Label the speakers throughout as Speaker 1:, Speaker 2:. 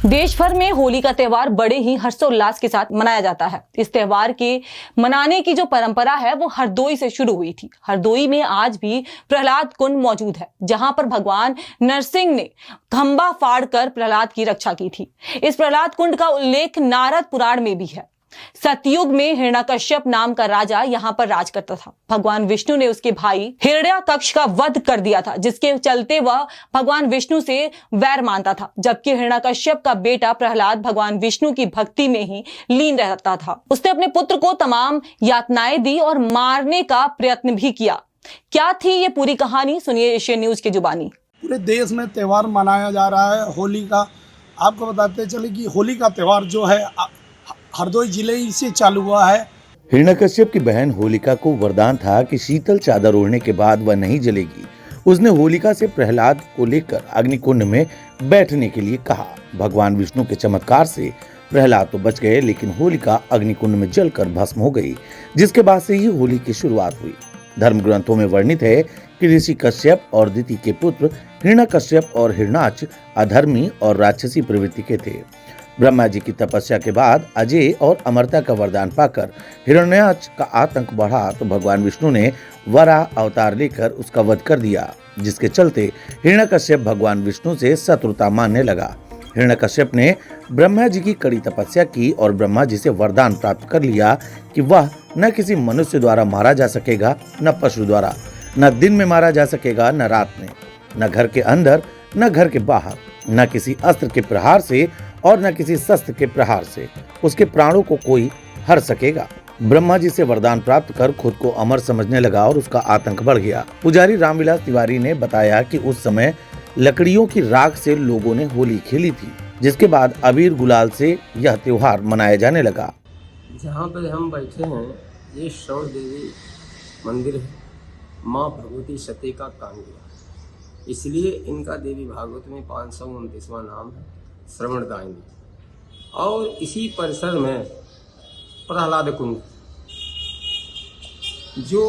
Speaker 1: देश भर में होली का त्योहार बड़े ही हर्षोल्लास के साथ मनाया जाता है। इस त्योहार के मनाने की जो परंपरा है वो हरदोई से शुरू हुई थी। हरदोई में आज भी प्रहलाद कुंड मौजूद है, जहां पर भगवान नरसिंह ने खंबा फाड़कर प्रहलाद की रक्षा की थी। इस प्रहलाद कुंड का उल्लेख नारद पुराण में भी है। सतयुग में हिरण्यकश्यप नाम का राजा यहां पर राज करता था। भगवान विष्णु ने उसके भाई हिरण्याकश का वध कर दिया था, जिसके चलते वह भगवान विष्णु से वैर मानता था। जबकि हिरण्याकश्यप का बेटा प्रहलाद भगवान विष्णु की भक्ति में ही लीन रहता था। उसने अपने पुत्र को तमाम यातनाएं दी और मारने का प्रयत्न भी किया। क्या थी ये पूरी कहानी, सुनिए एशियन न्यूज की जुबानी।
Speaker 2: पूरे देश में त्यौहार मनाया जा रहा है होली का। आपको बताते चले कि होली का त्यौहार जो है हरदोई जिले से चालू हुआ है।
Speaker 3: हिरण्यकश्यप की बहन होलिका को वरदान था कि शीतल चादर ओढ़ने के बाद वह नहीं जलेगी। उसने होलिका से प्रहलाद को लेकर अग्निकुंड में बैठने के लिए कहा। भगवान विष्णु के चमत्कार से प्रहलाद तो बच गए, लेकिन होलिका अग्निकुंड में जलकर भस्म हो गई, जिसके बाद से ही होली की शुरुआत हुई। धर्म ग्रंथों में वर्णित है कि ऋषि कश्यप और दिति के पुत्र हिरण्यकश्यप और हिरणाक्ष अधर्मी और राक्षसी प्रवृत्ति के थे। ब्रह्मा जी की तपस्या के बाद अजय और अमरता का वरदान पाकर हिरण्याक्ष का आतंक बढ़ा तो भगवान विष्णु ने वराह अवतार लेकर उसका वध कर दिया, जिसके चलते हिरण्यकश्यप भगवान विष्णु से शत्रुता मानने लगा। हिरण्यकश्यप ने ब्रह्मा जी की कड़ी तपस्या की और ब्रह्मा जी से वरदान प्राप्त कर लिया कि वह न किसी मनुष्य द्वारा मारा जा सकेगा, न पशु द्वारा, न दिन में मारा जा सकेगा, न रात में, न घर के अंदर, न घर के बाहर, न किसी अस्त्र के प्रहार से और न किसी शस्त्र के प्रहार से उसके प्राणों को कोई हर सकेगा। ब्रह्मा जी से वरदान प्राप्त कर खुद को अमर समझने लगा और उसका आतंक बढ़ गया। पुजारी रामविलास तिवारी ने बताया कि उस समय लकड़ियों की राख से लोगों ने होली खेली थी, जिसके बाद अबीर गुलाल से यह त्योहार मनाया जाने लगा।
Speaker 4: जहाँ पे हम बैठे हैं ये श्रवण देवी मंदिर है, माँ भगवती सती का कांडिया, इसलिए इनका देवी भागवत में 529वां नाम है श्रवणदायिनी। और इसी परिसर में प्रहलाद कुंड, जो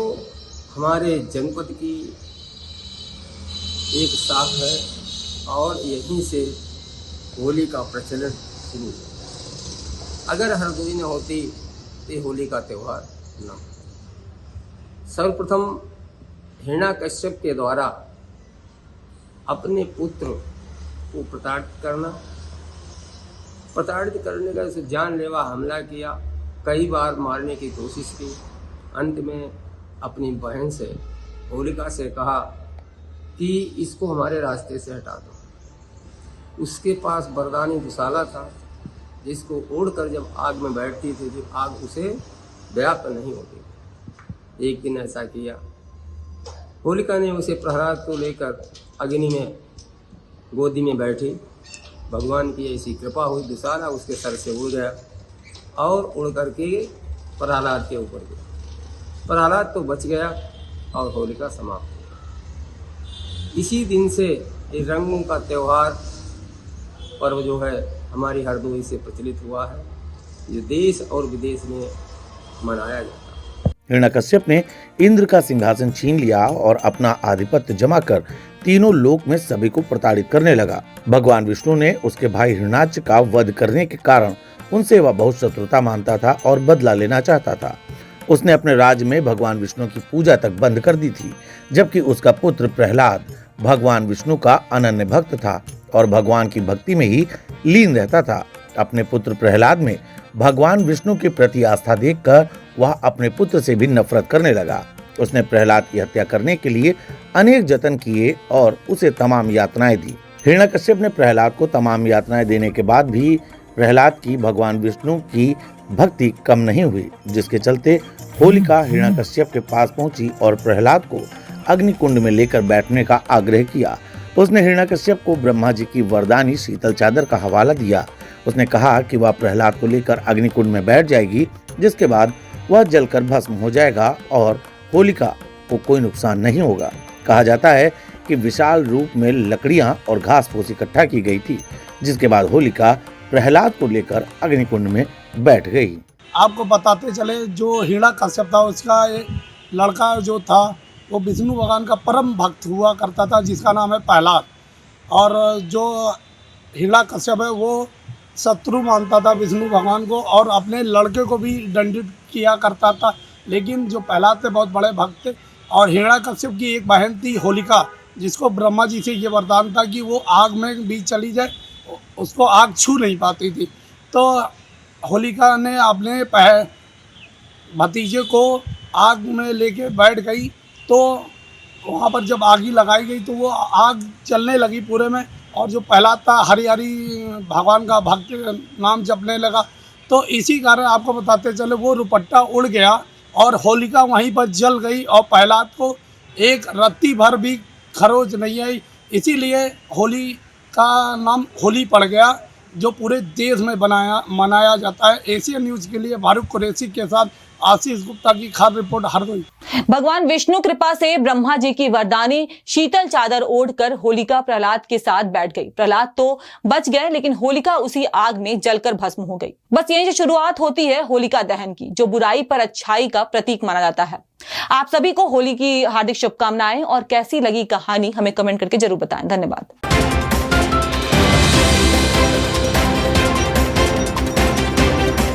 Speaker 4: हमारे जनपद की एक शाख है और यहीं से होली का प्रचलन शुरू हुआ। अगर हरदोई न होती तो होली का त्यौहार न। सर्वप्रथम हिरण्याकश्यप के द्वारा अपने पुत्र को प्रताड़ित करने का जानलेवा हमला किया, कई बार मारने की कोशिश की। अंत में अपनी बहन से होलिका से कहा कि इसको हमारे रास्ते से हटा दो। उसके पास वरदानी दुशाला था, जिसको ओढ़कर जब आग में बैठती थी तो आग उसे व्याप्त नहीं होती। एक दिन ऐसा किया, होलिका ने उसे प्रहलाद को लेकर अग्नि में गोदी में बैठी। भगवान की ऐसी कृपा हुई, दुशाला उसके सर से उड़ गया और उड़ करके प्रहलाद के ऊपर गया। प्रहलाद तो बच गया और होलिका समाप्त हो गई। इसी दिन से ये रंगों का त्यौहार पर्व जो है हमारी हरदोई से प्रचलित हुआ है, ये देश और विदेश में मनाया जाता है।
Speaker 3: हिरण्यकश्यप ने इंद्र का सिंहासन छीन लिया और अपना आधिपत्य जमा कर तीनों लोक में सभी को प्रताड़ित करने लगा। भगवान विष्णु ने उसके भाई हिरण्याक्ष का वध करने के कारण उनसे वह बहुत शत्रुता मानता था और बदला लेना चाहता था। उसने अपने राज्य में भगवान विष्णु की पूजा तक बंद कर दी थी, जबकि उसका पुत्र प्रहलाद भगवान विष्णु का अनन्य भक्त था और भगवान की भक्ति में ही लीन रहता था। अपने पुत्र प्रहलाद में भगवान विष्णु के प्रति आस्था देखकर वह अपने पुत्र से भी नफरत करने लगा। उसने प्रहलाद की हत्या करने के लिए अनेक जतन किए और उसे तमाम यातनाएं दी। हिरण्यकश्यप ने प्रहलाद को तमाम यातनाएं देने के बाद भी प्रहलाद की भगवान विष्णु की भक्ति कम नहीं हुई, जिसके चलते होलिका हिरण्यकश्यप के पास पहुंची और प्रहलाद को अग्निकुंड में लेकर बैठने का आग्रह किया। उसने हिरण्यकश्यप को ब्रह्मा जी की वरदानी शीतल चादर का हवाला दिया। उसने कहा कि वह प्रहलाद को लेकर अग्निकुंड में बैठ जाएगी, जिसके बाद वह जलकर भस्म हो जाएगा और होलिका को कोई नुकसान नहीं होगा। कहा जाता है कि विशाल रूप में लकड़ियां और घास फूस इकट्ठा की गई थी, जिसके बाद होलिका प्रहलाद को लेकर अग्निकुंड में बैठ गई।
Speaker 2: आपको बताते चले जो हिरण्याकश्यप था उसका एक लड़का जो था वो विष्णु भगवान का परम भक्त हुआ करता था, जिसका नाम है प्रहलाद। और जो हिरण्याकश्यप है वो शत्रु मानता था विष्णु भगवान को और अपने लड़के को भी दंडित किया करता था। लेकिन जो प्रहलाद थे बहुत बड़े भक्त थे और हिरण्याकश्यप की एक बहन थी होलिका, जिसको ब्रह्मा जी से ये वरदान था कि वो आग में भी चली जाए उसको आग छू नहीं पाती थी। तो होलिका ने अपने भतीजे को आग में लेके बैठ गई, तो वहाँ पर जब आग लगाई गई तो वो आग चलने लगी पूरे में, और जो प्रहलाद था हरि हरि भगवान का भक्त नाम जपने लगा। तो इसी कारण आपको बताते चले वो रुपट्टा उड़ गया और होलिका वहीं पर जल गई और प्रहलाद को एक रत्ती भर भी खरोच नहीं आई। इसीलिए होली का नाम होली पड़ गया, जो पूरे देश में मनाया जाता है। एशियन न्यूज़ के लिए फारूक कुरैशी के साथ आशीष गुप्ता की खास रिपोर्ट हरदोई।
Speaker 1: भगवान विष्णु कृपा से ब्रह्मा जी की वरदानी शीतल चादर ओढ़कर होलिका प्रहलाद के साथ बैठ गई। प्रहलाद तो बच गए, लेकिन होलिका उसी आग में जलकर भस्म हो गई। बस यही से शुरुआत होती है होलिका दहन की, जो बुराई पर अच्छाई का प्रतीक माना जाता है। आप सभी को होली की हार्दिक शुभकामनाएं और कैसी लगी कहानी हमें कमेंट करके जरूर बताएं। धन्यवाद।